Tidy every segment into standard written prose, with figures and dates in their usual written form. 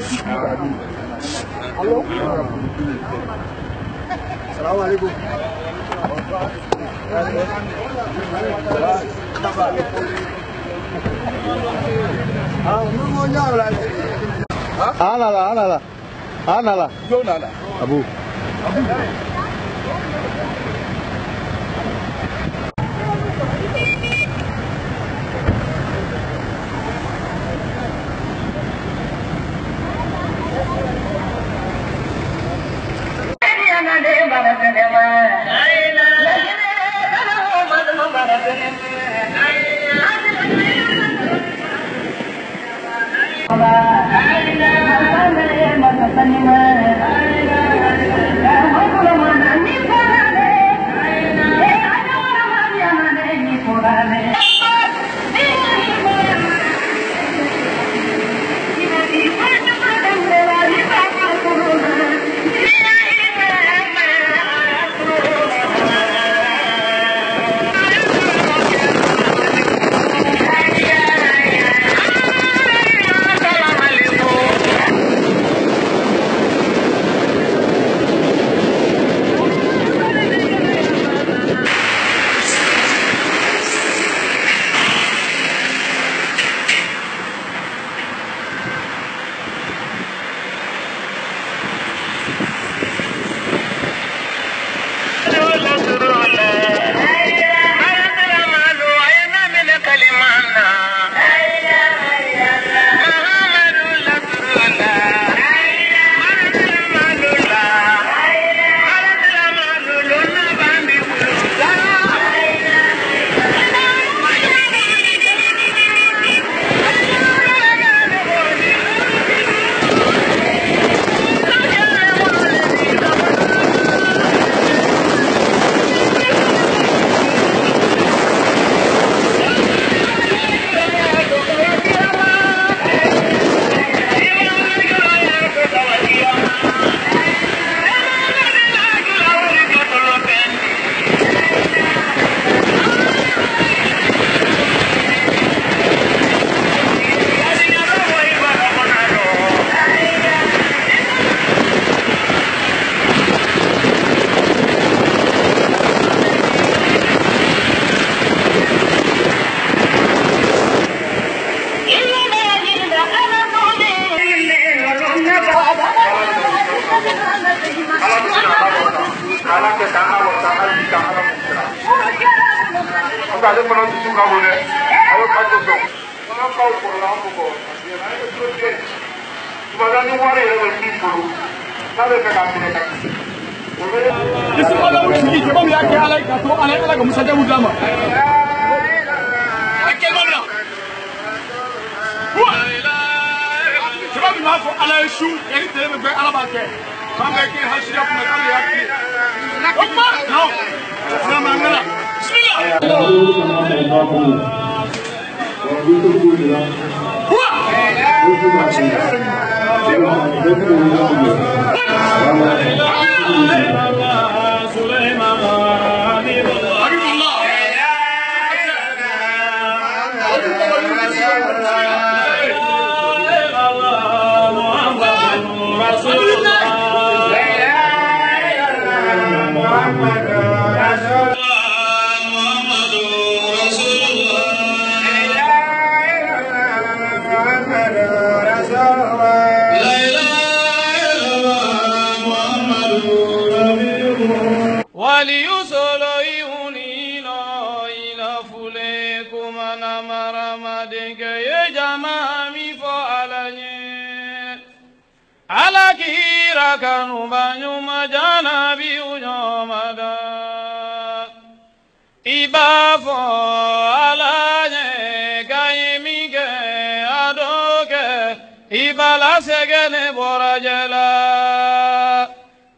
Hello? Assalamu alaikum. Anala. Abu.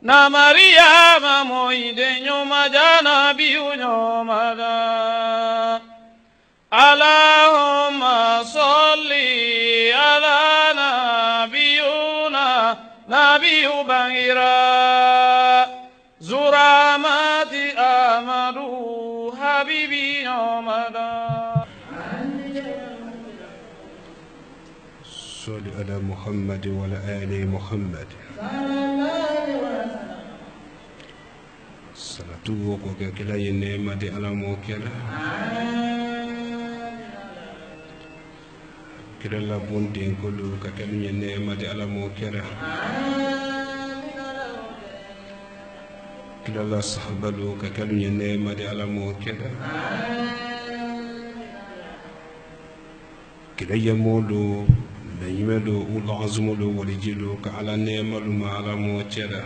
Na Maria mamoide nyoma jana biu nyomada. Allahumma salli ala nabiyuna nabiyu bangira. Zuramati amadu habibi nyomada. صل على محمد وعلى آل محمد صلاة وكلا ينما دي على موكلا كلا لابون دين كلو كلا ينما دي على موكلا كلا لا صحبلو كلا ينما دي على موكلا كلا يمولو يملو والعظم له ولجلو كعلى نعمل ما على موتشرا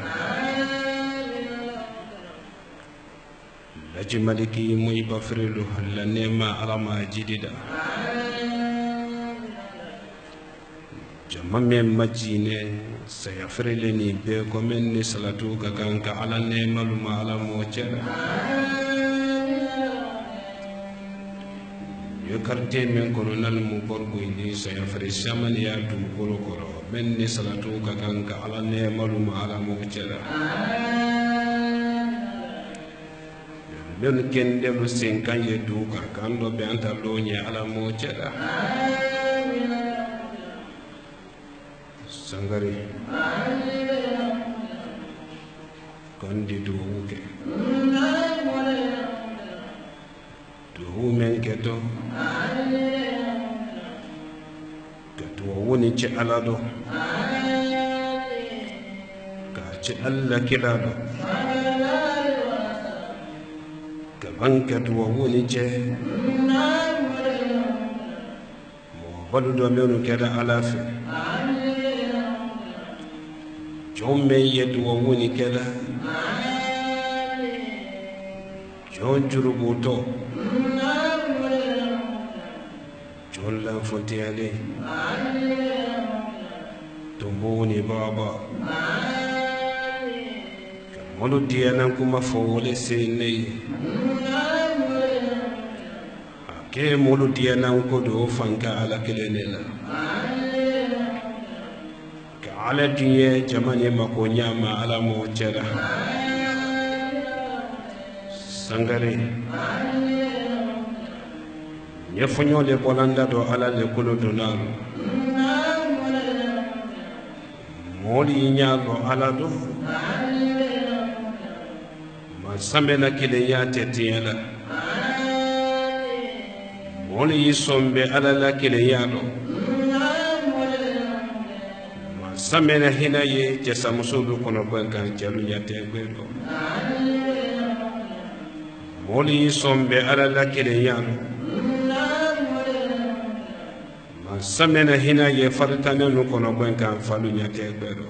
لجمالكي مي بفرلو لنعمة على ما جديدا جمع من مجينة سيفرلني بكم من صلاتو كان كعلى نعمل ما على موتشرا يكرتي من كورونا المبارك إني سيفرش سمن يا دوكولو كورو من صلاتو كان على نعمل ما على موجرا من كندم سينكان يدوكا كان لو بيانتالوني على موجرا سانغاري كندي دوكي duhu men keto keto woni ci alado ka ci alla kilado ka banketo woni ci mo baludo menu keda alafi jomme yedu woni keda jonjurubuto jolla fontiyale tumbuni baba molu diyanan kuma fowole senei ke molu diyanan ko do fanka ala kelenela ka ala diye jamane mako nyama ala mo jera sangare yefonyo le bolanda do ala le kolo donal moli nyaalo ala do ma samena kile ya tetiyala moli sombe ala la kile yalo ma samena hina ye jesa musudu kono banka jalu yate gwedo moli sombe ala la kile yalo samena hina ye faritane no kono banka falu nyate gbero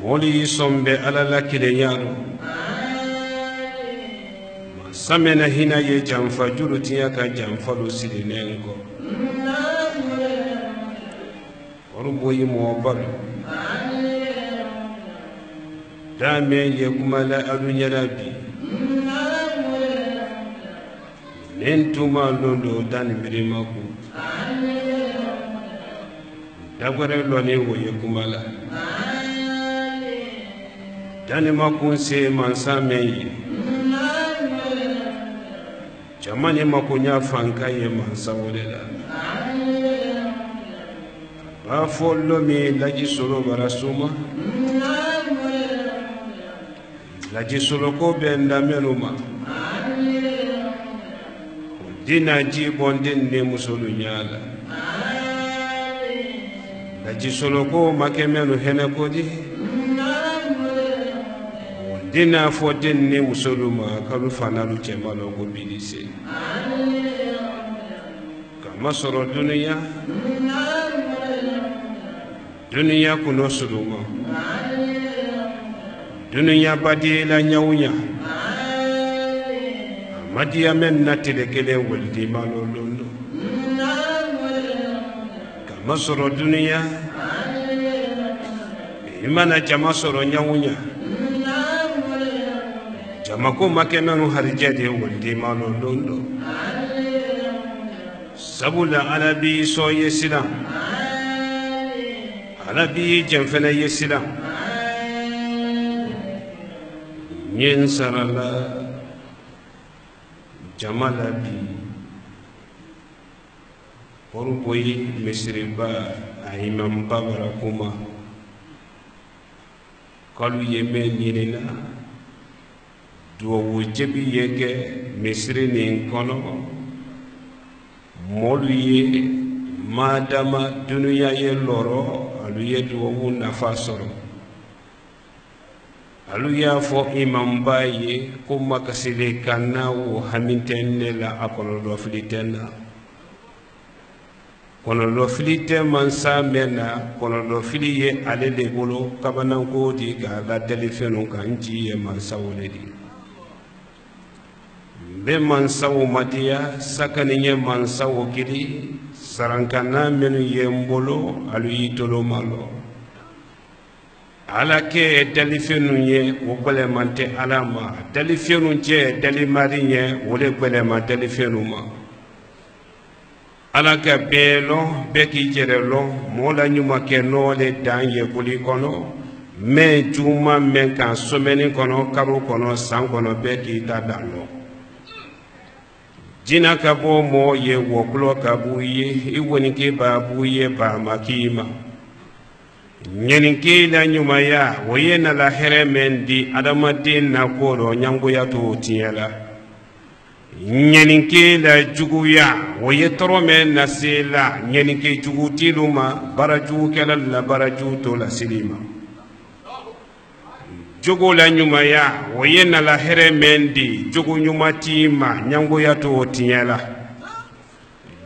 moli sombe ala la kile yaro samena hina ye jamfa jurutiya ka jamfa lo silinengo orbo yi mo bal dame ye kumala adunya rabi Nentuma londo dani birimaku dagware loni woye kumala dani makun se mansa meyi jamani makunya fanka ye mansa wolela ba follo mi laji solo barasuma laji solo ko benda menuma dina ji bondin ne musolu nyala la ji solo ko makemenu hene ko di dina fo din ne musolu ma kalu fanalu chemalo ko bidise kama soro duniya kuno suluma duniya badi la nyawnya madiya men natile kele woldi malo londo kama soro duniya imana jama soro nyawunya jama ko makemenu harjede woldi malo londo sabula alabi so yesila alabi jamfana yesila nyen sarala jamala bi Poruboy Mesriba Imam Babarakuma Kalu Yemen Nina Duo Jebi Yeke Mesri Ninkono Moluye Madama Dunuya Ye Loro Aluye Duo Nafasoro Aluya fo Imam Baye Kuma Kasile Kana Wu Hamintene la Apollo Filitena Kono lo filite mansa mena kono lo filiye ale de bolo kabananko di ga la telefonu kanji ye mansa woledi be mansa wo madia sakani ye mansa wo kili sarankana menu ye mbolo alu yitolo malo ala ke telefonu ye wo bele mante alama telefonu je telimari ye wole bele ma telefonu ma Alaka belo beki jerelo mola nyuma ke nole danye buli kono me juma men kan someni kono karo kono san kono beki tadalo jina kabo mo ye woklo kabuye iwoni ke babuye ba makima nyeninki la nyuma ya woyena la heremendi adamadin na koro nyango ya to tiela Nyeninke la juguya woye torome na sela nyeninke juguti luma baraju kala la baraju to la silima jugo la nyuma ya woye na la here mendi jugu nyuma tima nyango ya to tiela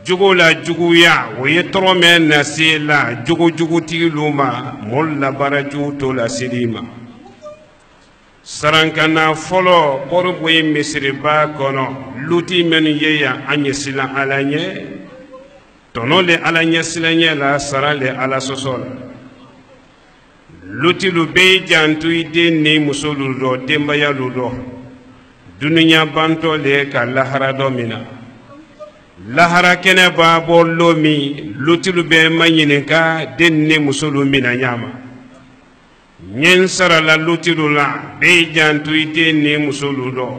jugo la juguya woye torome na sela juguti luma mol la baraju to la silima Sarankana folo poruboy Mesriba kono luti menu yeya anye sila alanye tono le alanye silanye la sarale ala sosol luti lu be jantu ide ni musolu do dembaya lu do dununya banto le ka lahara domina lahara kene ba bollo mi luti lu be manyine ka den ni musolu mina nyama Nyen sara la lutilu la be jantu ite ni musulu do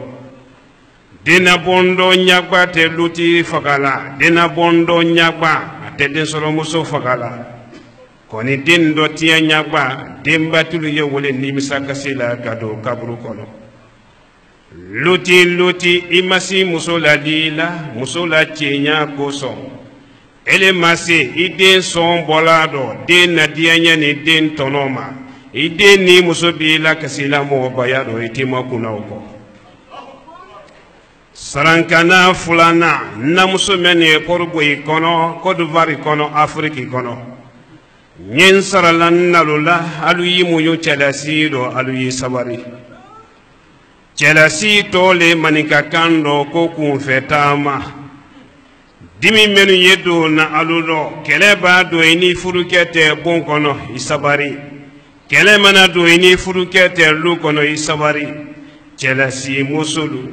dena bondo nyagba te luti fakala dena bondo nyagba te den solo muso fakala koni den do tiya nyagba demba tulu ye wole ni misaka sila kado kabru kono luti imasi musola dila musola chenya koso ele masi iden son bolado den na dianya ni den tonoma Ide ni musobi la kasila mo bayado itima kuna uko Sarankana fulana na musomene porbo ikono Kodouvari kono Afriki kono Nyen saralan nalula aluyi muyo chelasi do aluyi sabari Chelasi tole manika kando koku fetama Dimi menu yedo na alulo keleba do ini furukete bon kono isabari Kele mana do ini furuke te lukono isabari Chelasi musulu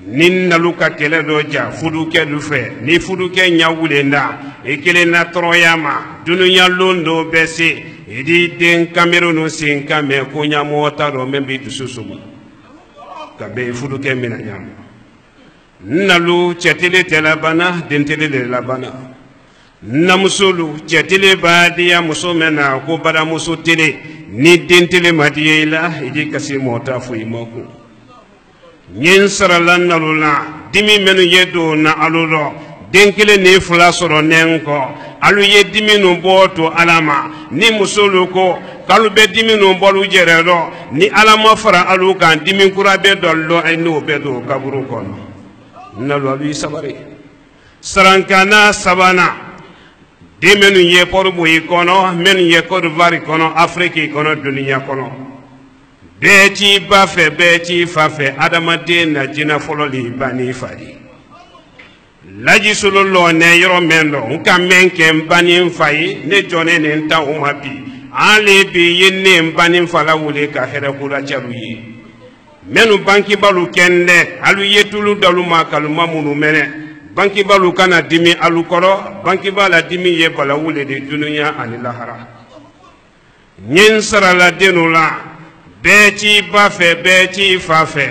nin naluka kele doja furuke dufe ni furuke nyawule nda ekele na troyama dununya londo bese idi den Cameroon sin kame kunya mota ro membi dususumu kabe furuke mina nyam nalu chetele telabana dentele le labana namusulu chetele badia musomena ko bara musutele ni dentele madiyela idi kasi mota fu imoku nyen saralan nalula dimi menu yedo na alulo denkele ne fula soro nenko alu ye dimi no boto alama ni musulu ko kalu be dimi no bolu jerero ni alama fara alu kan dimi kura be dollo ay no be do kaburu kono nalu alu sabari sarankana sabana de menu ye porbo ikono menu ye Kodouvari kono Afriki kono dunia kono beti bafe beti fafe adamade na jina fololi bani fadi laji solo lo ne yoro mendo nka menke bani fai ne jone ne nta umapi ale bi yenne bani fala wule ka here kula charuyi menu banki balu kende alu yetulu daluma kaluma munu mene banki balu kana dimi alukoro banki bala dimi ye bala wule de dunuya ani lahara nyen sara la denula beti bafe beti fafe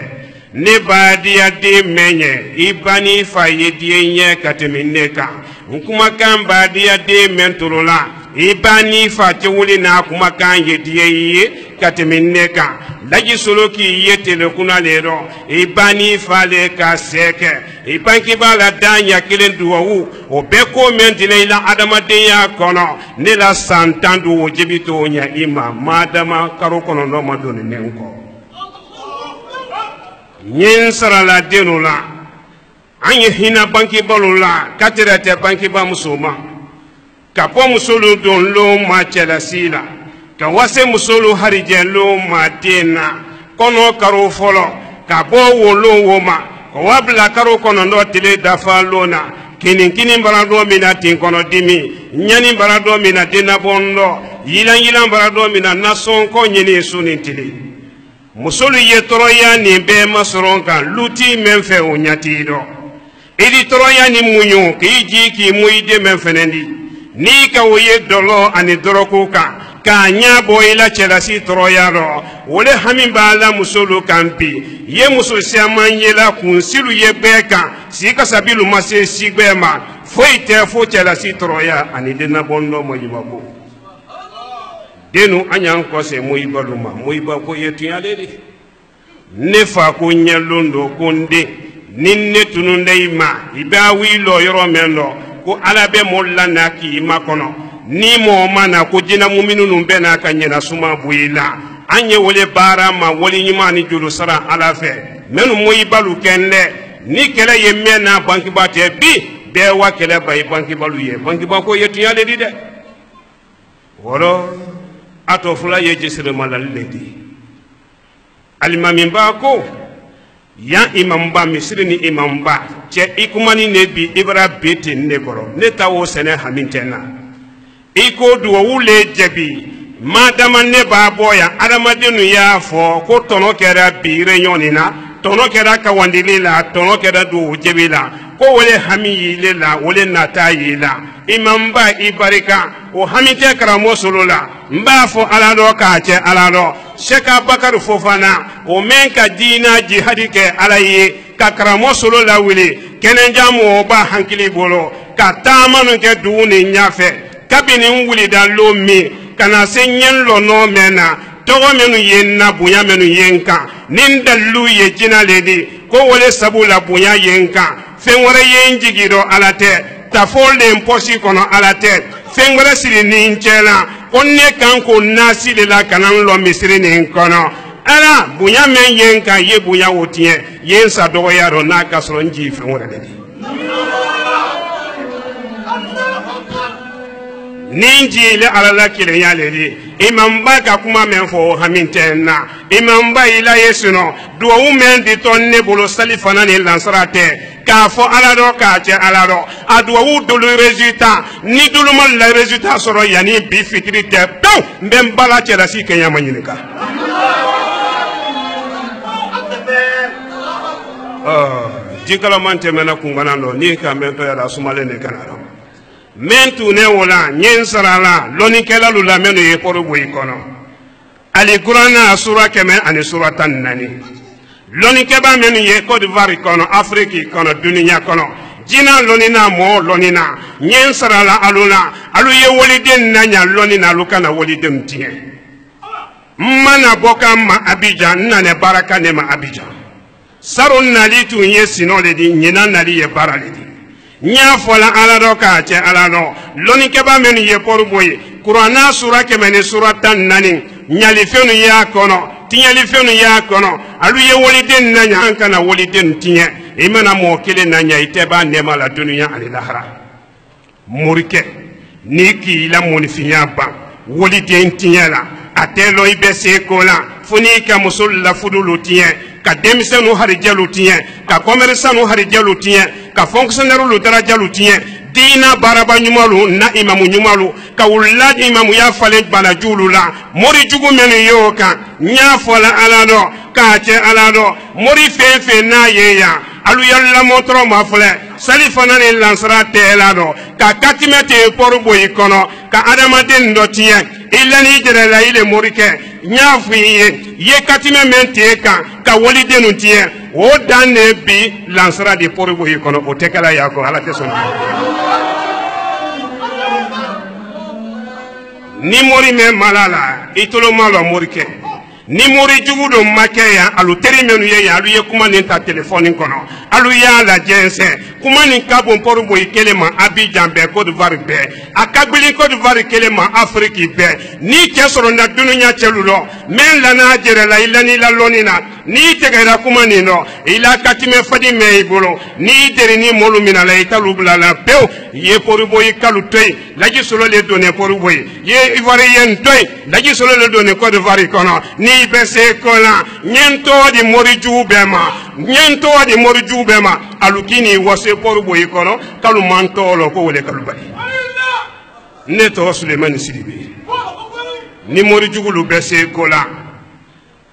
ne badia de menye ibani fa ye die nye katemineka kumakan baadiya den men toro la i ba ni fa tɛ wuli n'a kumakan ye diɲɛ ye ka tɛmɛ ne kan daji solo k'i ye telekuna le rɔ i ba ni fa le ka sɛ kɛ i bangebaa la da ɲɛ kelen duwawu o bɛɛ ko mɛn dila i la adamadenya kɔnɔ ne la san 10 duwawu jebi t'o ɲɛ i ma madama karo 9 ma don ne kɔ n ye n sarala denw la an ye hinɛ bangebaaw la ka tɛrɛ tɛ bangebaa muso ma ka bɔ musolu don lo ma cɛlasigi la ka wase musolu harijɛlo ma den na kɔnɔ karo fɔlɔ ka bɔ wolo wo ma ka wa bila karo 9 tile dafa lo na kini bara dɔ min na ten kɔnɔ dimi ɲani bara dɔ min na dennabɔn dɔ yilan bara dɔ min na nasɔnkɔ ɲini su ni tile musolu ye tɔrɔya nin bɛɛ masɔrɔ kan luti mɛn fɛ o ɲati dɔ i di tɔrɔya ni muɲu k'i ji k'i mu i den mɛn fɛnɛ di n'i ka o ye dɔlɔ ani dɔrɔko kan k'a ɲɛ bɔ i la cɛlasi tɔrɔya rɔ o le hami b'a la musolu kan bi ye muso siaman ye la kunsilu ye bɛɛ kan si kasabilu ma se si bɛɛ ma foyi tɛ fo cɛlasi tɔrɔya ani dennabɔndɔ mɔɲumako denu an y'an kɔse moyibalu ma moyiba ko ye tuɲale de ne fa ko ɲɛlon do ko n den ni ne tunun de i ma i b'a wi lɔ yɔrɔ mɛn dɔ ko ala bɛ mɔli la n'a k'i ma kɔnɔ ni mɔgɔ ma na ko jinamu minnu bɛ n'a ka ɲɛna suma bu i la an ye wale baara ma wali ɲuman ni juru sara ala fɛ minnu moyibalu kɛ n dɛ ni kɛlɛ ye mɛn n'a bangebaa tɛ bi bɛɛ wa kɛlɛ ba ye bangebalu ye bangebaa ko ye tuɲale di dɛ wɔrɔ a tɔ fula ye jesiremalali le di alimamiba ko yan imamba misiri ni imamba cɛ i kumani ne bi i bara be ten ne kɔrɔ ne ta o sɛnɛ hami tɛ n na i ko duwawu le jɛbi madama ne b'a bɔ yan adamadenw y'a fɔ ko tɔnɔ kɛra bi réunion na tɔnɔ kɛra kawandili la tɔnɔ kɛra duwawu jɛbi la ko wale hami yile la wale nata yi la imamba i barika o hami tɛ karamɔgɔ solo la n b'a fɔ ala dɔ k'a cɛ ala dɔ Seka Bakari Fofana o men ka diina jihadi kɛ ala ye ka karamɔgɔ solo la wuli kɛnɛja mɔgɔ b'a hankili bolo ka taama min kɛ dugu ni ɲafɛ kabini n wulida lo min ka na se ɲɛ lɔnɔ mɛn na tɔgɔ minnu ye n na bonya minnu ye n kan ni n dalilu ye jina le di ko wale sabu la bonya ye n kan fɛn wɛrɛ ye n jigi dɔ ala tɛ tafo le n pɔsi kɔnɔ ala tɛ fɛn wɛrɛ siri ni n cɛ la ko ne kan ko nasi de la kana n lɔ misiri nin kɔnɔ ala bonya min ye n kan ye bonya o tiɲɛ ye n sa dɔgɔya dɔ n'a ka sɔrɔ n jigi fɛn wɛrɛ de di ni n jigile ala la kelenya le di imamba ka kuma min fɔ hami tɛ n na imamba i la ye sinɔ duwawu min di tɔ ne bolo sali fana ni lansara tɛ k'a fɔ ala dɔ k'a cɛ ala dɔ a duwawu dolu résultat ni dolu ma la résultat sɔrɔ yanni bi fitiri tɛ pewu n bɛ n bala cɛlasi kɛ ɲama ɲininka jikalaman tɛmɛna kunganan dɔ n'i ka mɛn tɔ yɛrɛ sumalen de kana dɔn men tune wala nyen sarala loni kelalu la menu ye porobo ikono ali qur'ana sura keme ani sura tan nani loni keba menu ye Côte d'Ivoire ikono Afrique ikono dunia kono jina loni na mo loni na nyen sarala alula alu ye woliden nanya loni na lukana wolidem tie mana boka ma Abidjan nane baraka ne ma Abidjan saron nali tu ye sinole di nyina nali ye barale di nya fola ala do ka che ala do loni keba men ye porboy qur'ana sura kemene sura tan nani nyali fenu ya kono tinyali fenu ya kono alu ye woliden na nya kana woliden tinye imana mo kele na nya iteba nema la dunya ali lahara murike niki la monifinya ba woliden tinye la atelo ibese kola funi ka musul la fudulu tinye ka demisenu harijalu tinye ka commerçanu harijalu tinye ka fonctionnaire lu darajalu tinye dina baraba nyumalu na imamu nyumalu ka wulad imamu ya fale bala julu la mori jugu menu yoka nya fola alado ka che alado mori fefe na yeya alu yalla motro mafle salifana ni lansara telado ka katimete porbo ikono ka adama den do tinye illa ni jere la ile morike nya fuye ye katime mente ka wali denu tie o danne bi lansara de porbo ikono o tekala yako ala teso ni mori me malala itolo malo morike ni mori jugu do makeya alu teri menu ye alu ye kuma ni ta telephone kono alu ya la jense kuma ni kabon poru boy kelema Abidjan be Côte d'Ivoire be akagbili Côte d'Ivoire kelema Afrique be ni kesoro na dununya chelulo men la na jere la ilani la lonina ni tegera kuma ni no ila katime fadi me ibolo ni deri ni molu minala italu blala peu ye poru boy kalu toy laji solo le donner poru boy ye ivoirien toy laji solo le donner Côte d'Ivoire kono ni bese kola nyento di mori jubema alukini wase poru boy kono kalu manto lo ko wole kalu bari neto Suleiman Sidibe ni mori jugulu bese kola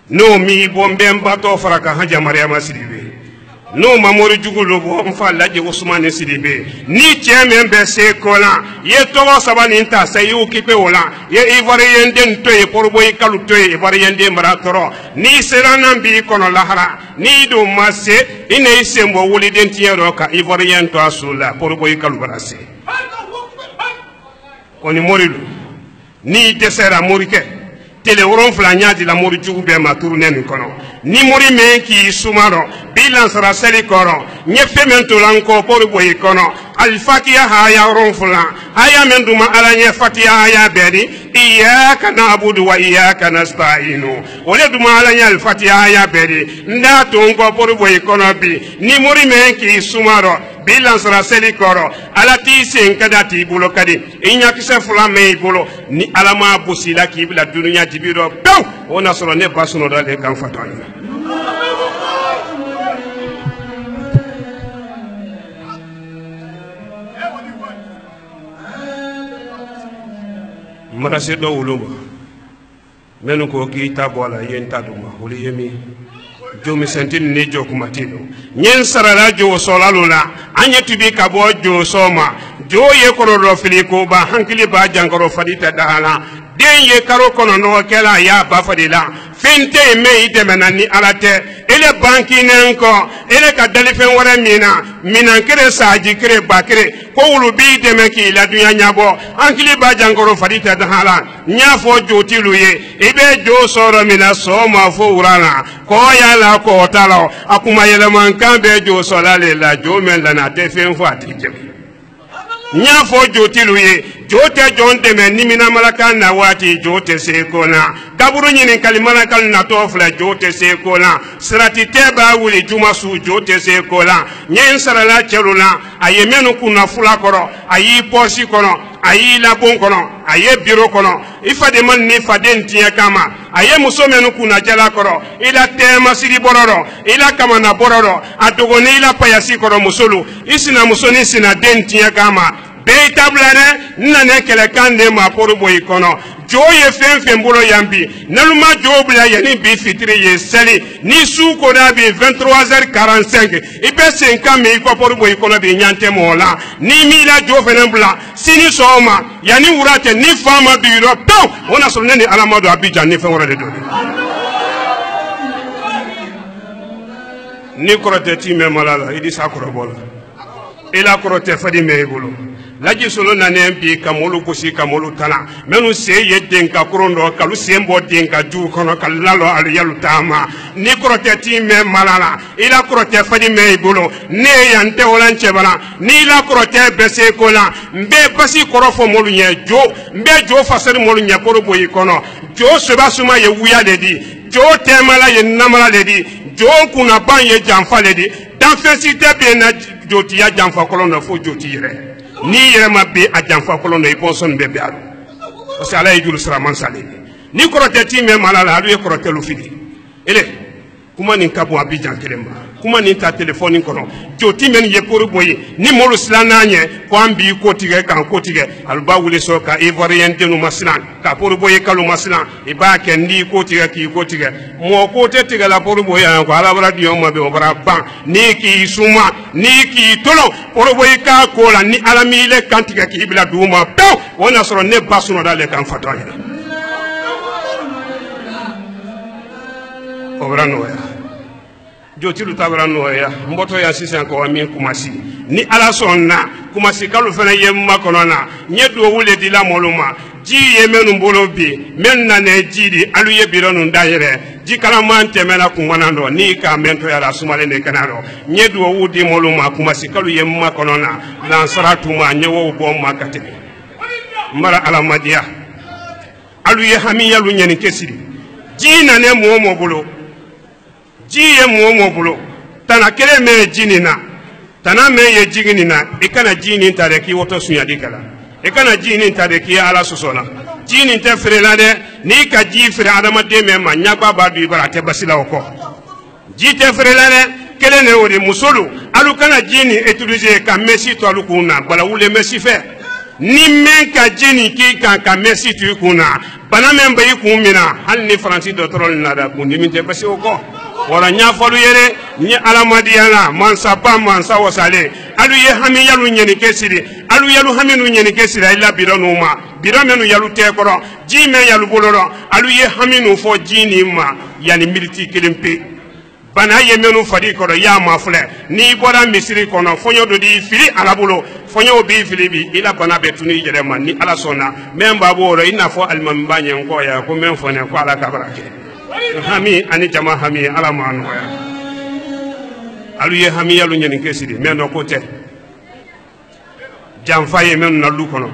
no mi bombe mbato faraka haja Mariama Sidibe no mamori jugulu bo mfa laje Ousmane Sidibe ni cheme bese kola ye to sabani nta sayu kipe wala ye ivoirien den to e porboy kalu to e ivoirien de maratoro ni serana bi kono lahara ni do masse ine isembo wuli den tiero ka ivoirien to asula porboy kalu barase oni morilu ni desera morike tele woron flanya di la mori jugu be ma tourner ni kono ni mori me ki sumaro bilan sara seli koro nye femento lanko por boy kono al fatiha haya woron flan haya menduma ala nye fatiha haya bedi iyyaka na'budu wa iyyaka nasta'inu ole duma ala nye al fatiha haya bedi nda tongo por boy kono bi ni mori me ki sumaro bilan sara seli koro ala ti sen kadati bulo kadi inya kise flan me bulo ni ala ma busila ki bila dunya jibiro pew ona soro ne basuno dale kan fatanya marase do wuluma menu ko ki tabola yenta duma wuli yemi jomi sentin ne jokumatino nyen sarala jo solalula anyeti bi kabo jo soma jo ye kororo filiko ba hankili ba jangoro fadita dahala den ye karo kono no kela ya ba fadila fente me idemena ni alate ele banki nenko ele ka dalifen wara mina kere saji kere bakere ko wulu bi deme ki la dunya nyabo hankili ba jangoro fadita dahala nyafo jotilu ye ibe jo soro mina soma fo urana ko ya la ko talo akuma yele man kambe jo solale la jo men la na tefen fo atije nyafo jotilu ye jote jonde men nimina malaka na wati jote sekona kaburu nyini kalimana kal na tofla jote sekona sirati teba wuli juma su jote sekona nyen sarala chelula ayemenu kuna fula koro ayi posi kono ayi la bon kono aye biro kono ifade man ni faden tiya kama aye musomenu kuna jala koro ila tema siri bororo ila kama na bororo adogoni ila payasi koro musolu isina musoni sina den tiya kama be tablane nane kele kande ma poru boy kono joye fen bolo yambi naluma jobla yani bi fitri ye seli ni su ko da bi 23h45 ibe 5 mi ko poru boy kono bi nyante mola ni mi la jo fenen bla sini soma yani urate ni fama bi Europe ona so neni alamado Abidjan ni fen wora de do ni korote ti me malala idi sakoro bola ila korote fadi me bolo laji solo nane bi kamolu kusi kamolu tana menu se ye denka kurondo kalu sembo denka ju kono kalalo al yalu tama ni krote ti me malala ila krote fadi me bolo ne yante olanche bala ni la krote bese kola mbe basi korofo molu nye jo mbe jo fasari molu nye koro boyi kono jo seba suma ye wuya ledi jo temala ye namala ledi jo kuna ban ye janfa ledi danfensite be na joti ya janfa kolono fo joti yere ni yema be a janfa kolono e bonson be be adu parce ala e julu sraman sale ni korote ti me malala adu e korote lu fidi ele kuma ni kabu Abidjan kelemba kuma ni ta telephone kono joti men ye poru boyi ni molu silana nye ko ambi ko tige kan ko tige alba wule so ka ivoirien denu masilan ka poru boyi kalu masilan e ba ke ndi ko tige ki ko tige mo ko te tige la poru boyi an ko ala bara diyo ma be o bara ban ni ki suma ni ki tolo poru boyi ka ko la ni ala mi le kan tige ki ibla duma taw wona soro ne basuno dale kan fatanya obrano ya jotilu tabrano ya mboto ya sisi anko amin kumasi ni ala sonna kumasi kalu fana yemma konona nyedo wule di la moluma ji ye mennu bolo bi men na ne ji di alu ye biro nun dayere ji kala man temela kungwana ndo ni ka mento ya la sumale ne kanaro nyedu wo di moluma kuma sikalu ye ma konona lansara tuma nyewo bo makate mara ala madia alu ye hamiya lu nyeni kesiri ji na ne mo bolo ji ye mo bolo tana kele me jini na tana me ye jigini na ikana jini tare ki woto sunya dikala ikana jini tare ki ala sosona jini te frela de ni ka ji fere adama de me ma nyagba ba du ibara te basila oko ji te frela de kele ne wori musolu alu kana jini utiliser ka mesi to alu kuna bala wule mesi fe ni men ka jini ki ka mesi tu kuna bana men bayi kumina hal ni franci docteur na da kundi min te basi oko wara nya falu yere ni alamadiana mansa pa mansa wasale alu ye hami yalu nyeni kesiri alu yalu hami nu nyeni kesiri ila bironu ma biromenu yalu tekoro jime yalu boloro alu ye hami nu fo jini ma yani militi kelimpe bana ye menu fadi koro ya mafle ni bora misiri kono fonyo do di fili alabulo fonyo bi fili bi ila bana betuni jere man ni ala sona memba boro ina fo almambanye ngo ya ko men fone ko ala kabarake hami ani jama hami ala ma anoya alu ye hami yalu nyeni kesidi meno kote jamfa ye men na lu kono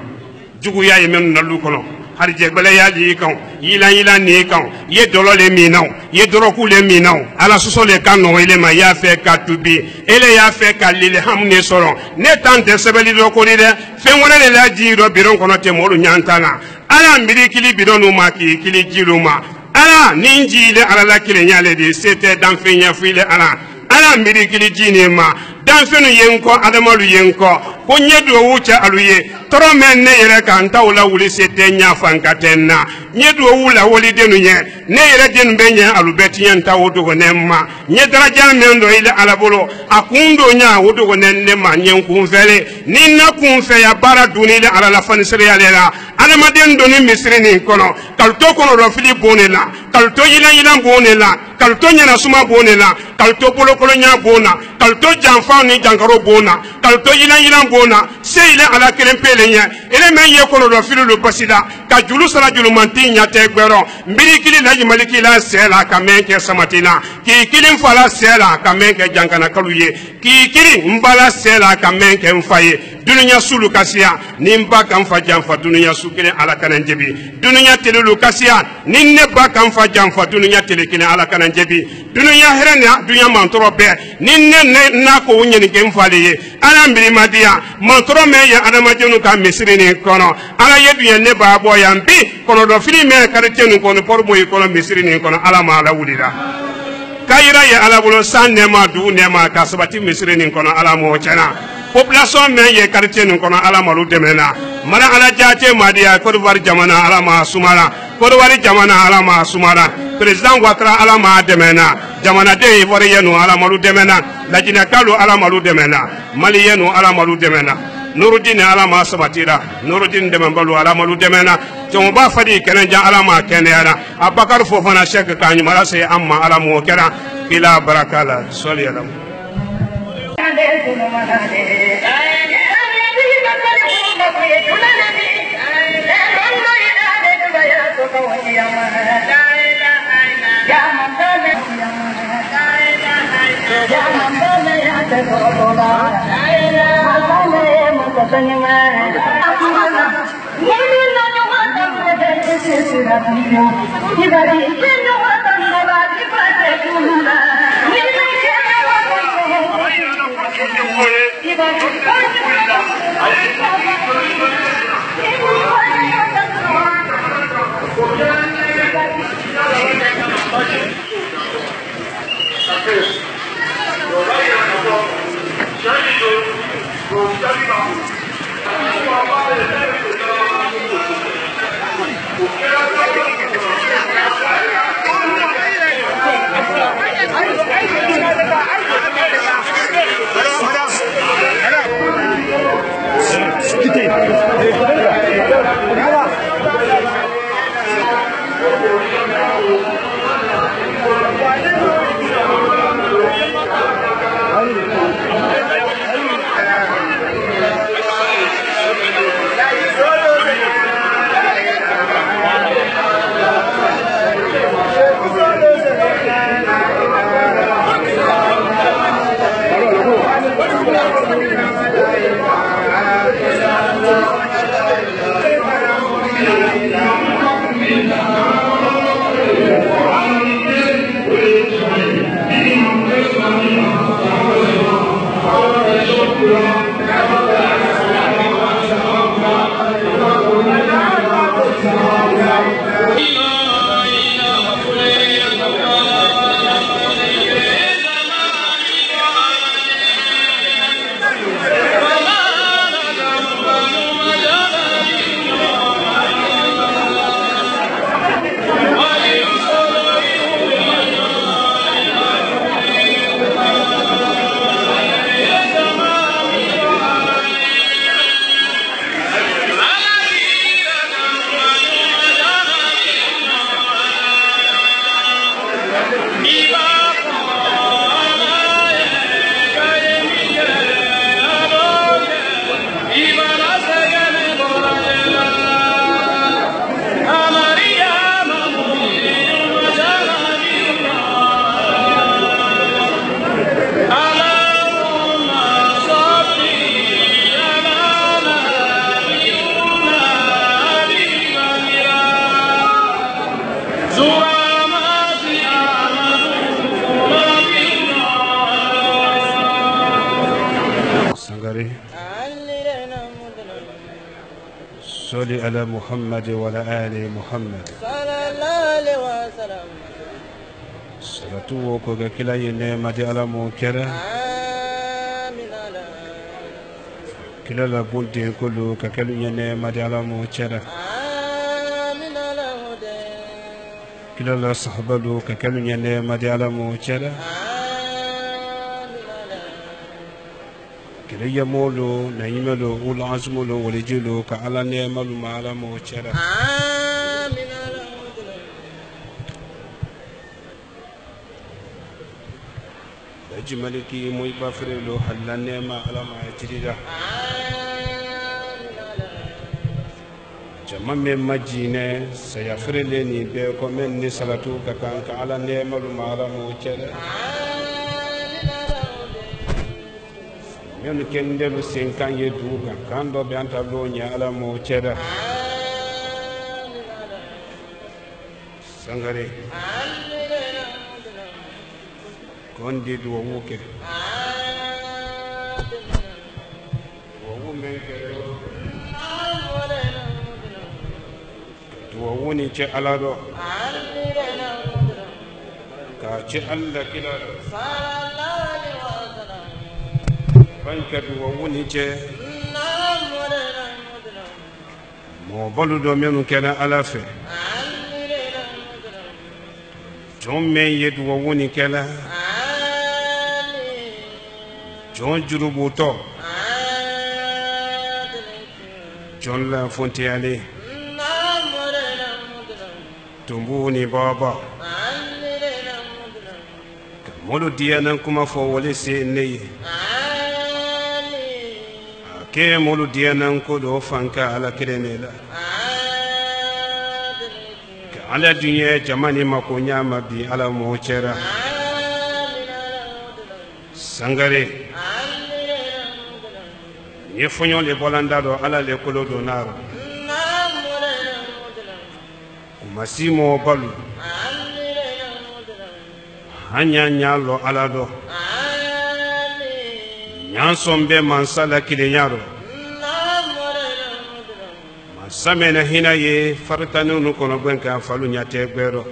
jugu ya ye men na lu kono harje bele ya ji kan yila ni kan ye dolo le minaw ye doro ku le minaw ala soso le kan no ile ma ya fe ka tubi ele ya fe ka lile hamne soro ne tante sebeli do ko de fe wona le la ji do biron kono te molu nyantana ala mbiri kili bidonu ma ki kili jiluma ala ninji le ala la kile nyale de c'était dans fe nya file ala mbiri kili jini ma dan fenu yenko adamalu yenko ko nyedo wucha aluye toro men ne yere kan tawla wuli sete nya fankatenna nyedo wula woli denu nye ne yere denu benya alubeti nya tawodo go nemma nye daraja men do ile alabolo akundo nya wodo go nenne ma nyen kunfele ninna kunfe ya bara dunile ala la fanisere ya lela adama den do ni misri ni kono kalto kono ro fili bonela kalto yila bonela kalto nya na suma bonela kalto polo polo nya bona kalto janfa ni jangaro bona kalto yila bona seile ala kelen pele nya ele men ye kono do filu lo basida ka julu sala julu manti nya te gbero mbiri kili laji maliki la sela ka menke samatina ki kili fala sela ka menke jankana kaluye ki kili mbala sela ka menke mfaye dununya sulu kasia nimba kan fa janfa dununya sukile ala kanan jebi dununya telulu kasia ninne ba kan fa janfa dununya telekile ala kanan jebi dununya herena dunya mantoro be ninne na ko nyeni ke mfale ala mbiri madia mantoro me ya adama jenu ka misiri ni kono ala yedu ye ne ba bo ya mbi kono do fili me karetenu kono porbo yi kono misiri ni kono ala ma ala wulira kayira ya ala bulo sanne ma du ne ma kasabati misiri ni kono ala mo chana population men ye karetenu kono ala malu demena mara ala jate madia ko war jamana ala ma sumara ko wari jamana ala ma sumara president Ouattara ala ma demena jamana de wari yenu ala malu demena lajina kalu ala malu demena mali yenu ala malu demena nurudin ala ma sabatira nurudin de mambalu ala malu demena to ba fadi kenen jan ala ma kenena abakar fofana shek kanyu mala se amma ala mo kera ila barakala salli ala زرامات سنغري صلي على محمد وعلى آل محمد صلى الله عليه وسلم صلاة وكوكا كلا ينمى على موكرة آمين على كلا لابونتين كله ككلو ينمى على موكرة آمين على هدى كلا لا صحبلو ككلو ينمى على موكرة آمين على كلا يمولو نيملو والعزملو ولجلو كعلى نيملو ما على موكرة آمين على هدى أجملكي موي بافرلو حلا نيما على ما يتريدا آمين على jama min majine saya frele ni be ko men ni salatu ka kan ka ala ne malu mala mo cede men ken de lu sen kan ye du kan do be anta lo nya ala mo cede sangare kon di do wuke wo men ke woni ce alado ka ci alla kila banka du woni ce mo balu do menu kena ala fe jon men yedu woni kala jon jurubu to jon la fonti ale tumbuni baba molo diana kuma fo wole se ne ke molo diana ko do fanka ala kerenela ka ala dunya jamani mako nyama bi ala mo cera sangare ye fonyo le bolanda do ala le kolo do naro masimo balu hanya nyalo alado nyansombe mansala kilenyaro masamena hina ye fartanunu kono gwenka falu nyate gbero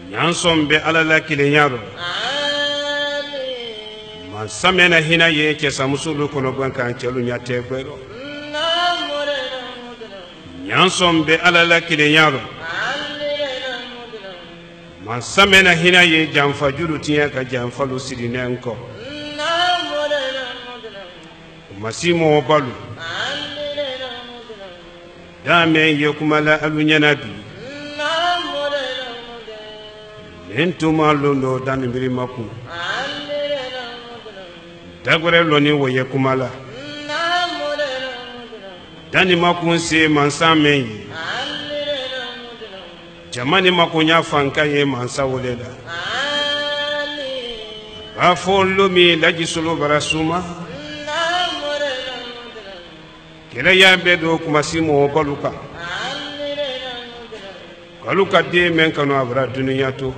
nyansombe alala kilenyaro masamena hina ye kesamusulu kono gwenka chelu nyate gbero nyansombe alala kilenyaro masamena hina ye jamfa juru tiya ka jamfa lu sidinenko masimo balu dame ye kumala alunyana bi nentuma londo dan mbiri maku dagore loni wo ye kumala dani makun se mansame yi jamani makunya fanka ye mansa wolela afolo mi laji solo barasuma kila ya bedo kumasimo baluka kaluka de men kanu abra dunya to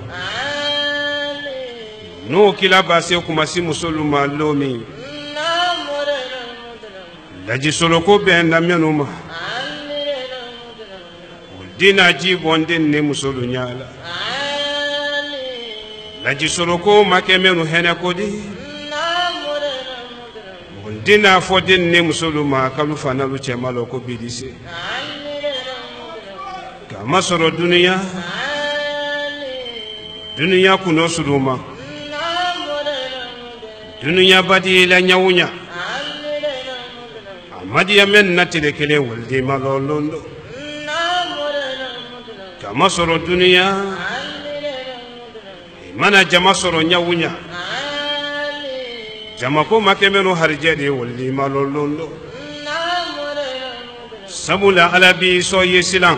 no kila base kumasimo solo malomi laji solo ko ben na menuma dina ji bondin ne musolu nyala laji solo ko make menu hene ko di dina fodin ne musolu ma kalu fana lu chemalo ko bidise kama soro dunia kuno suluma dunia badi la nyawunya amadi yamen natile kele waldi malolondo kama soro dunia mana jama soro nyawunya jama ko makemeno harjede waldi malolondo sabula alabi so yesilan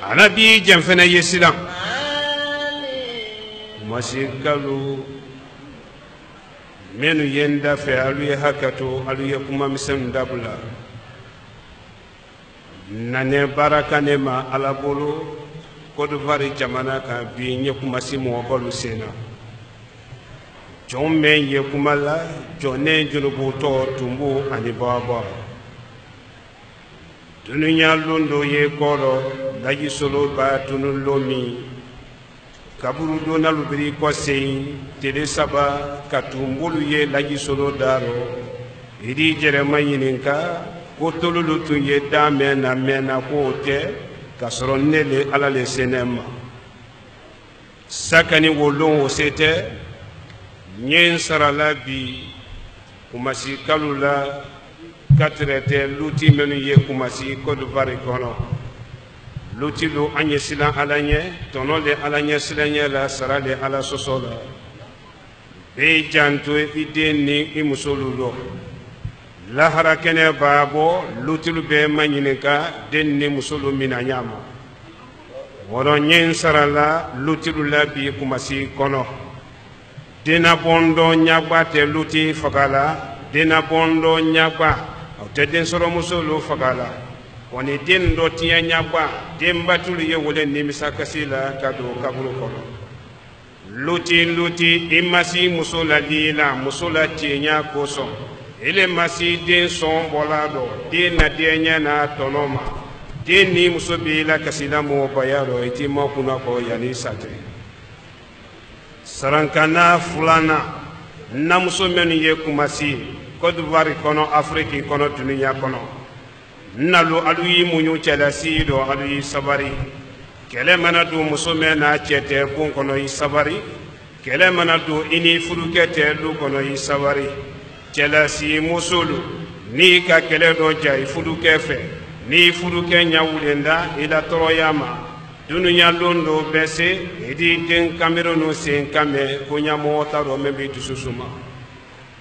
alabi jamfena yesilan masikalu menu yenda fe alu hakato alu kuma misam dabula nane barakanema alabolo Kodvari jamana ka bi nye kumasi mo bolu sena jombe ye kumala jone junubu to tumbu ani baba dunya londo ye koro laji solo ba tunul lomi kaburu dona lubiri ko sei tele saba katumbulu ye laji solo daro idi jere mayininka ko tolulu tunye dame na mena ko te kasoro nele ala le senema sakani wolon osete nyen sarala bi kumasi kalula katrete luti menu ye kumasi kodubari kono luti lu anye sila alanye tono le alanye silanye la sarale ala sosola be janto ide ni imusolulo lahara kene babo lutilu be manyinika denni musulu minanyama woro nyen sarala lutilu labi kumasi kono dena bondo nyagba te luti fagala dena bondo nyagba te den soro musulu fagala woni den do tiya nyagba dembatulu ye wole nimisa kasila kado kabulu kono luti imasi musula dila musula tinya koso ele masi den son bolado den na denya na tonoma den ni musobi la kasila mo bayaro iti mo kuna ko yani sate sarankana fulana na musomenu ye kumasi kodvari kono afriki kono dunia kono nalu aluyi munyu chalasi do aluyi sabari kele manadu musomena chete kun kono yi sabari kele manadu ini furukete lu kono yi sabari Chelasi musulu ni ka kele do jai fudu kefe ni fudu kenya wulenda ila toroyama dununya londo bese edi den kameronu sen kame kunya mota ro membi tususuma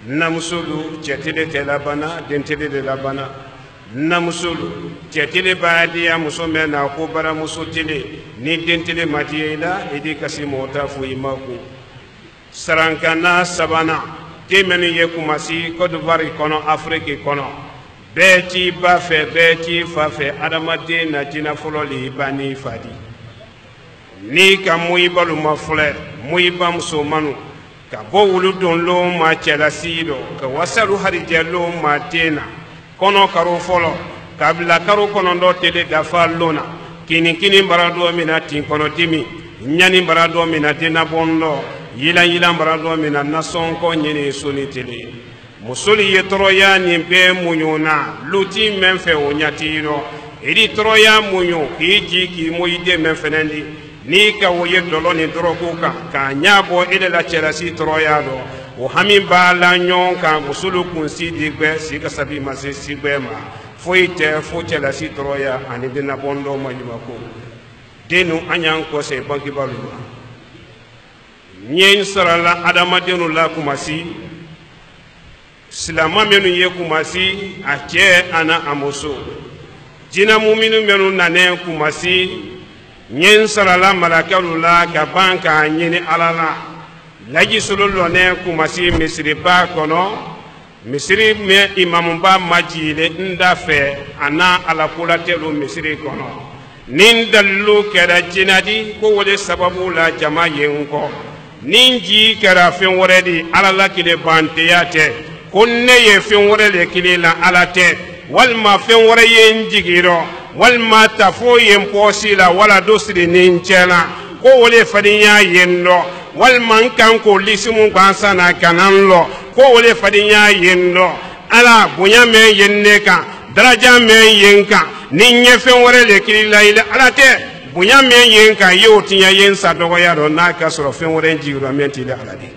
na musulu chetele telabana dentele de labana na musulu chetele badia musome na ko bara musutile ni dentele matiela edi kasi mota fu imaku sarankana sabana temeni ye kumasi kodvari kono afriki kono beti bafe beti fafe adamade na jina fololi bani fadi ni ka muibalu mafule muiba musomanu ka bo wuludon lo ma chelasido ka wasalu harije lo ma tena kono karo folo kabla karo kono ndo tele dafa lona kini barado mina tin kono dimi nyani barado mina tena bondo yila barado mina nason ko nyini suni tele musuli yetroya ni be munyona luti menfe onyatiro edi troya munyo hiji ki moyide menfenendi ni ka woye dolo ni droku ka nyabo ile la cherasi troya do o hami bala nyon ka musulu kunsi digbe sika sabi mase sigbe ma foite fo cherasi troya ani dina bondo majibako denu anyan ko se banki balu nyen sarala adama denu la kumasi silama menu ye kumasi ache ana amoso jina muminu menu nane kumasi nyen sarala malakalu la ka banka nyini alala laji sololo ne kumasi misri ba kono misri me imamumba majile ndafe ana ala kulatelu misri kono nindalu kera jinadi ko wole sababu la jama yenko ninji kera fen woredi alala kile bantiyate kunne ye fen worele kile la alate walma fen wore yenjigiro walma tafo yemposi la wala dosri ninchela ko wole fadinya yendo walma kan ko lisimu bansana kananlo ko wole fadinya yendo ala bunya me yenneka daraja me yenka ninye fen worele kile la ila alate bunya me yenka yotinya yensa dogo yaro na kasoro fen wore njigiro menti la alade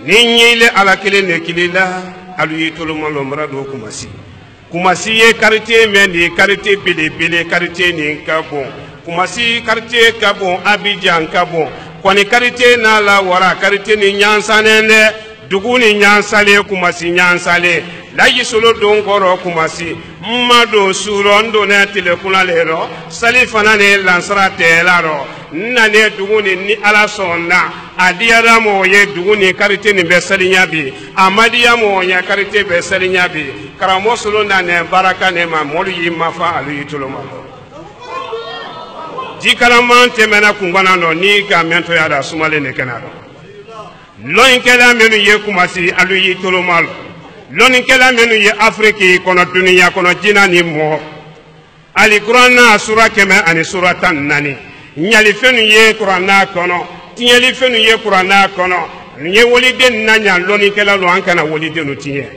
ninyile ala kile ne kilila alu yitolo malo marado kumasi ye quartier mendi quartier bele quartier ni kabo kumasi quartier kabo Abidjan kabo kwani quartier na la wara quartier ni nyansanende duguni nyansale kumasi nyansale la yisolo don goro kumasi mmado suro ndo na tele kula lero salifana ne lansara telaro nane duguni ni ala sonna adiyara mo ye duguni karite ni be salinya bi amadiya mo ya karite be salinya bi karamo solo na ne baraka ne ma molu yi mafa alu yituloma jikalaman temena kungana no ni ka mento ya da sumale ne kanado loin kala menu ye kumasi alu yituloma loin kala menu ye afriki kono dunia kono jina ni mo ali qur'ana sura keme ani sura tan nani nyali fenu ye qur'ana kono tinyali fenu ye qur'ana kono nye woliden nanya loin kala lo ankana woliden utiye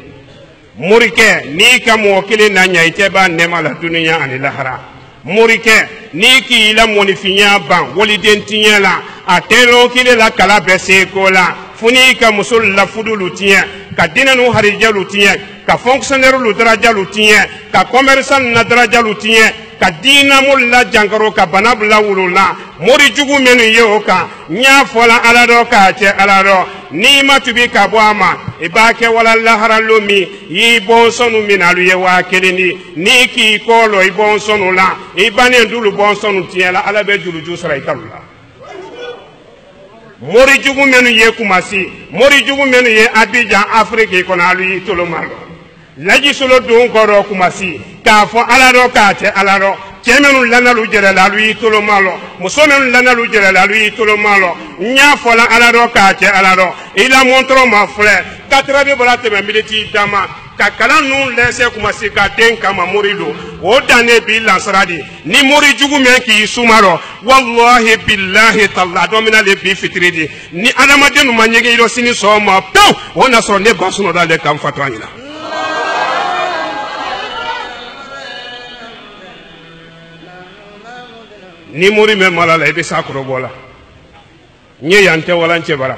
murike ni ka mo kile nanya iteba nema la dunia ani lahara murike ni ki ila monifinya ban woliden tinya la atelo kile la kala bese kola funi ka musul la fudulu tinya ka dinanu harijalu tinya ka fonctionnaire lu darajalu tinya ka commerçant na darajalu tinya ka dina mulla jangaro ka banabla wulula mori jugu menu yeoka nya fola alado ka che alado ni matubi ka boama ibake wala lahara lomi yi bonsonu minalu ye wa keleni ni ki kolo ibonsonu la ibane ndulu bonsonu tiela alabe julu jusra ikalula mori jugu menu ye kumasi mori jugu menu ye Abidjan Afrique kono alu tolomalo laji solo don koro kumasi ka fo alado ka che alado kemenu lanalu jere lalu tolomalo musomenu lanalu jere lalu tolomalo nya fola alado ka che alado ila montro ma frère 4 bolate me militi dama ka kala nun lese kumasi ka den kama morido o dane bi lansaradi ni mori jugu men ki sumaro wallahi billahi talla domina le bi fitridi ni adamadenu manyege ilo sini so ma pew wona so ne basuno dale kam fatwanyina ni mori me malala ibe sakro bola nye yante wala nchebara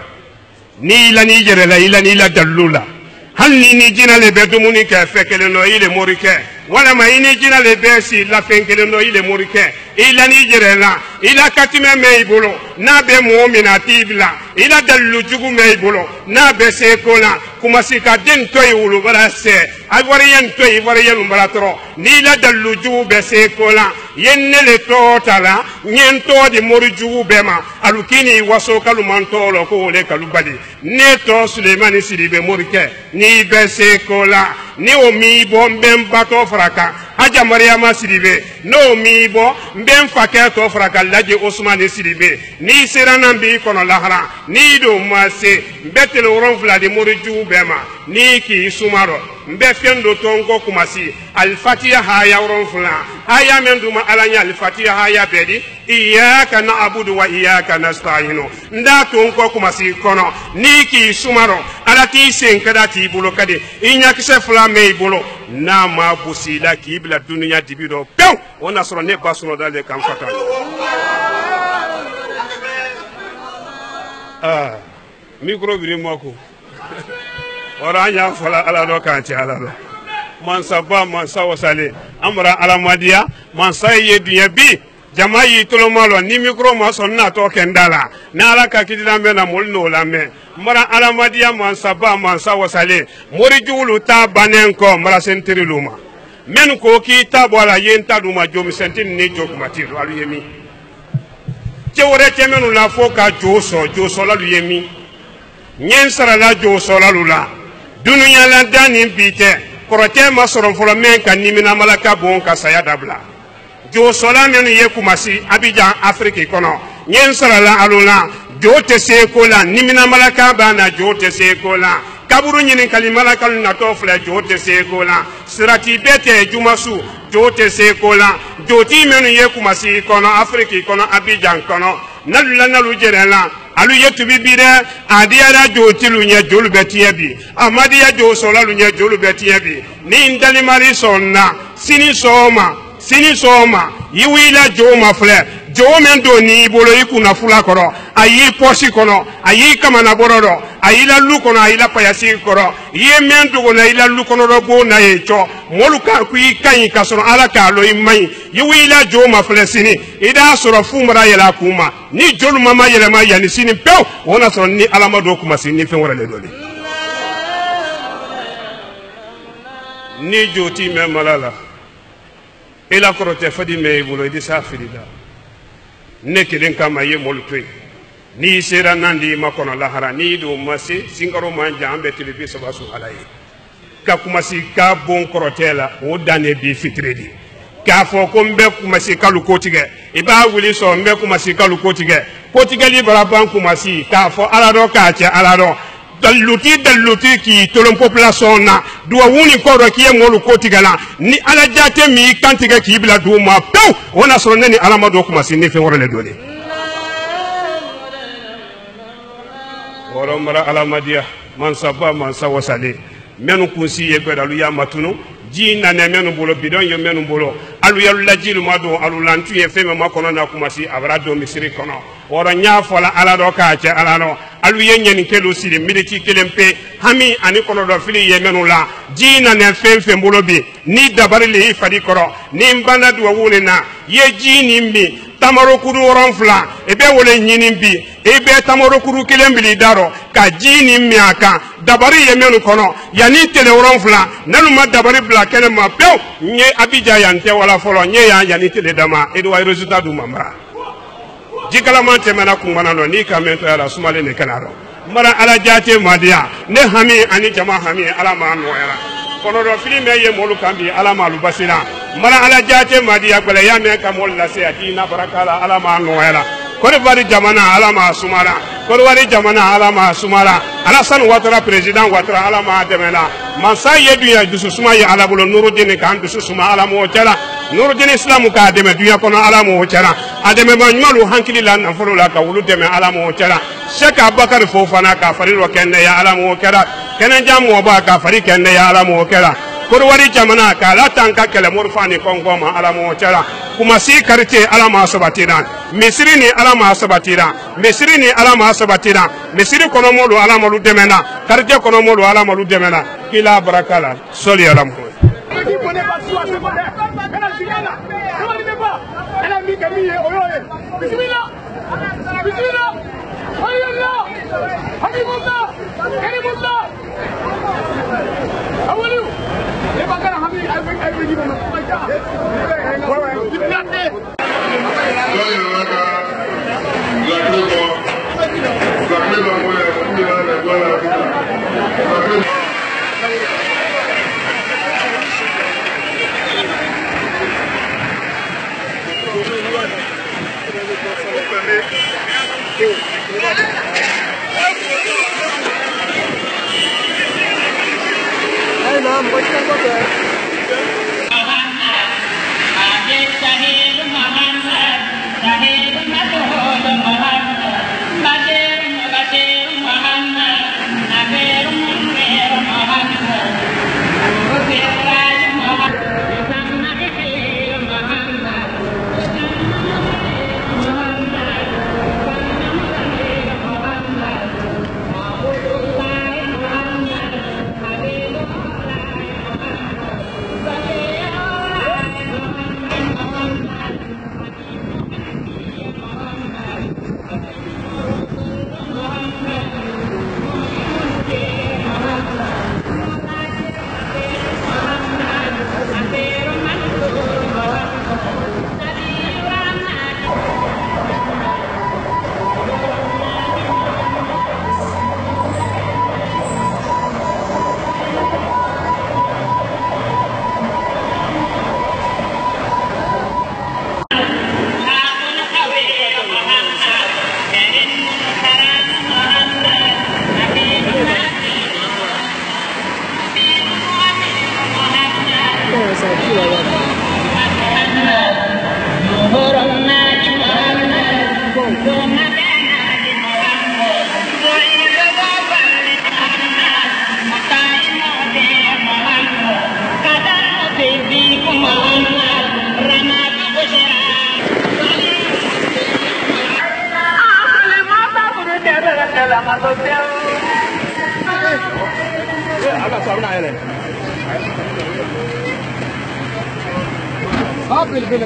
ni ila ni jere la ila ni la dalula hanni ni jina le bedumuni ka fekele no ile morike wala ma ini jina le besi la fenkele no ile morike ila ni jere la ila katime me ibolo na be mu'mina tibla ila dalu jugu me ibolo na be se kola kuma sika den toy wulu bara se agwari yen toy wari yen baratro ni la dalu jugu be se kola yenne le totala nyen to di mori jugu bema alukini waso kalu mantolo ko le kalu badi ne to Suleimani Sidibe morike ni be se kola ni o mi bo mbem bato fraka haja Mariama Sidibe no mi bo mbem fake to fraka laji Ousmane Sidibe ni serana bi kono lahara ni do mase betel ronfla de moriju bema ni ki sumaro mbe fendo tongo kumasi al-fatiha haya ronfla haya menduma alanya al-fatiha haya bedi iyyaka na'budu wa iyyaka nasta'inu nda tongo kumasi kono ni ki sumaro alati senkada ti bulo kade inya kise flame bulo na ma busila kibla dunya dibido pew ona soro ne basuno dale kam fata micro biri moko ora nya fala ala do kan ti ala do man sabba man sawasale amra alamadiya man saye dunya bi jamayi tolomalo ni micro ma sonna to kendala na ala ka kidina mena molno la me mara alamadiya man sabba man sawasale mori julu ta banenko mara senteriluma men ko ki tabola yenta duma jomi sentin ni jogmatiru alu yemi cewore temenu la foka joso la yemi nyen sara la joso la lula dununya la dani bite korote masoron folo men kan nimina malaka bon ka saya dabla joso la men ye kumasi Abidjan Afrique kono nyen sara la alula jote se kola nimina malaka bana jote se kola kaburu nyini kalimala kal na tofla jote se kola sirati bete jumasu jote se kola joti menu ye kumasi kono Afrique kono Abidjan kono nalu jerela alu yetu bibire adiara joti lu nya jolu betiye bi amadiya jo sola lu nya jolu betiye bi ni ndali mari sonna sini soma yiwila jo mafle jo men do ni bolo ikuna fula koro ayi posi kono ayi kama na bororo ayi la lu kono ayi la payasi koro ye men do na ila lu kono ro bo na ye cho moluka ku ikan kasoro ala ka lo imai yiwila jo mafle sini ida soro fumra yela kuma ni jolu mama yela ma yani sini pew wona soro ni alama do kuma sini fen wora le dole ni joti me malala ila korote fadi me bulo di safirida nekelen kama ye moltoy ni sera nandi makono lahara ni do masi singaro manja ambe tilibi sabasu alayi ka kumasi ka bon korotela o dane bi fitredi ka fo ko mbe kumasi kalu kotige iba wuli so mbe kumasi kalu kotige li baraban kumasi ka fo alado ka che alado daluti ki tolon population na duwa wuni ko do kiye molu kotige la ni ala jate mi kantige ki bila du ma pew wona so nani alamado kumasi ni fe worale dole woro mara alamadia man sabba man sawasale menu kunsi ye gbedalu ya matunu ji na ne menu bolo bidon yo menu bolo alu ya lajilu mado alu lantu ye feme makono na kumasi abrado misiri kono woro nya fola ala do ka che ala no alu ye nyen kelo siri militi kelempe hami ani kono do fili ye menu la ji na ne fem bolo bi ni dabari le fadi koro ni mbana do wule na ye ji ni mbi tamaro kuru ronfla ebe wole nyini bi ebe tamaro kuru kelembili daro ka jini miaka dabari yemenu kono yani tele ronfla nanuma dabari bla kene ma pew nye abija yante wala folo nye ya yani tele dama edwa resultat du mamba jikala mante mena kumana no ni kamento ala sumale ne kanaro mara ala jate madia ne hami ani jama hami ala ma no yara kono do filime ye molu kambi ala ma lu basira mara ala jate madia gbele ya me ka mol la se adina barakala ala ma no yara kore bari jamana ala ma sumara kore wari jamana ala ma sumara ala san watara president watara ala ma demena mansa ye duya dusu suma ye ala bolo nurudin kan dusu suma ala mo tara nurudin islam ka deme duya kono ala mo tara ademe ma nymalu hankili la na folo la ka wulu deme ala mo tara sheka bakar fofana ka fariro kenne ya ala mo kera kenen jamu ba ka fari kenne ya ala mo kera kurwari jamana ka la tanka kele murfani kongo ma ala mo tara kuma si karite ala ma sabatira misri ni ala ma sabatira misri ni ala ma sabatira misri kono molu ala molu demena karite kono molu ala molu demena kila barakala soli ala mo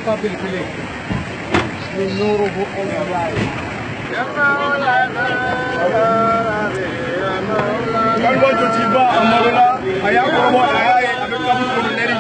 قابل نوره الله يا مولانا كان وجه تيبا امرنا ايا قوم ايا ابي كم كل نري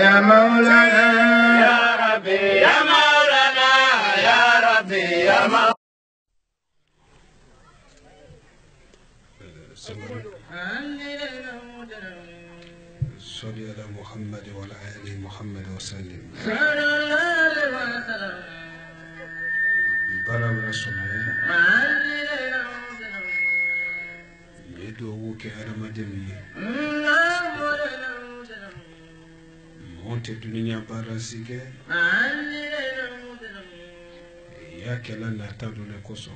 يا مولانا يا ربي يا مولانا يا ربي يا مولانا صل على محمد وعلى آل محمد وسلم. ضرب رسولنا يدعوك على مدمي monte dunia barasike ya kala na tadule koso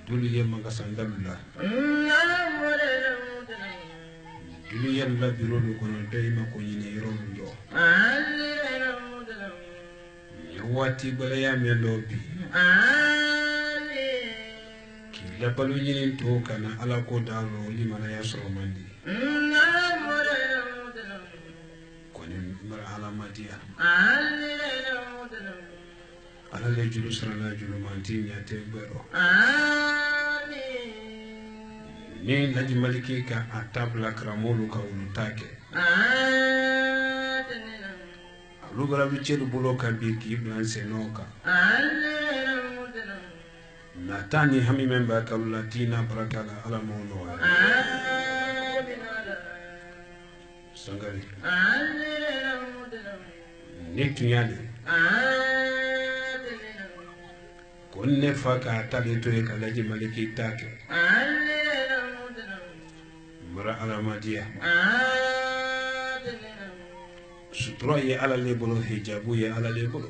duliye magasandalla duliye la biro do kono dayma ko yine yorondo yawati bala ya melobi kila balu yinin to kana ala ko daro limana yasro mandi Dia ala le julu srana julu manti nyate bero ni laji maliki ka atabla kramolu ka ulutake lugara bicheru bulo ka biki iblan senoka natani hami memba ka latina barakala ala mono sangari Nitunyale konne faka talito e kalaji maliki take mara alamadia sutura ye ala lebolo hijabu ye ala lebolo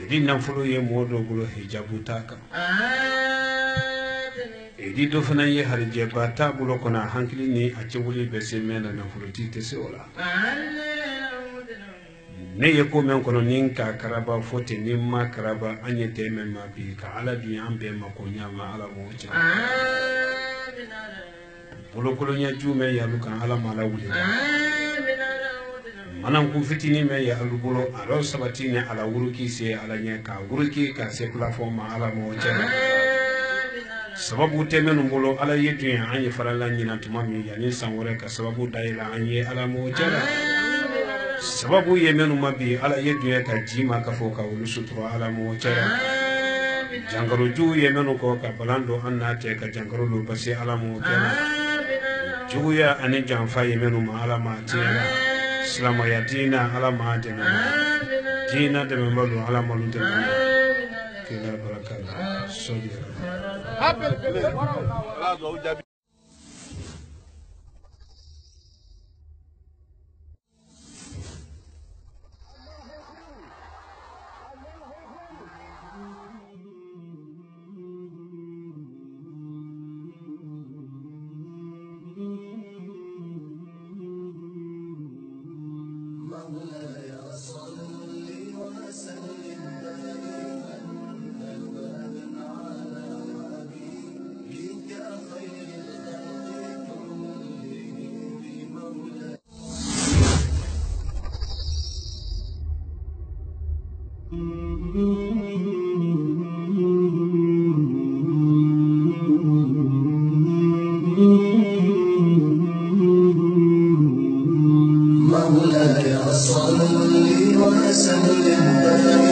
dinna fulo ye modo bolo hijabu taka edi do fana ye harje bata bulo kona hankili ni acewuli bese mena na fulo tite seola ne ye ko men kono nin ka karaba fote nin ma karaba anye teme ma bi ka ala bi ambe ma ko nyama ala mo cha bolo kolo nya jume ya lukan ala mala wuli manan ku fitini me ya alu bolo aro sabatini ala wuruki se ala nya ka wuruki ka se platform ala mo cha sababu teme no bolo ala yetu ya anye farala nyina tumami ya ni sanwore ka sababu daila anye ala mo cha sababu yemenu mabi ala yeduye ka jima ka foka ulusutu ala mo chara jangaro ju yemenu ko ka balando annate ka jangaro lu basi ala mo chara juya ani jamfa yemenu ma ala ma chara islamu yatina ala ma dina dina de membalu ala ma lunte kila barakala sodi مولاي صل وسلم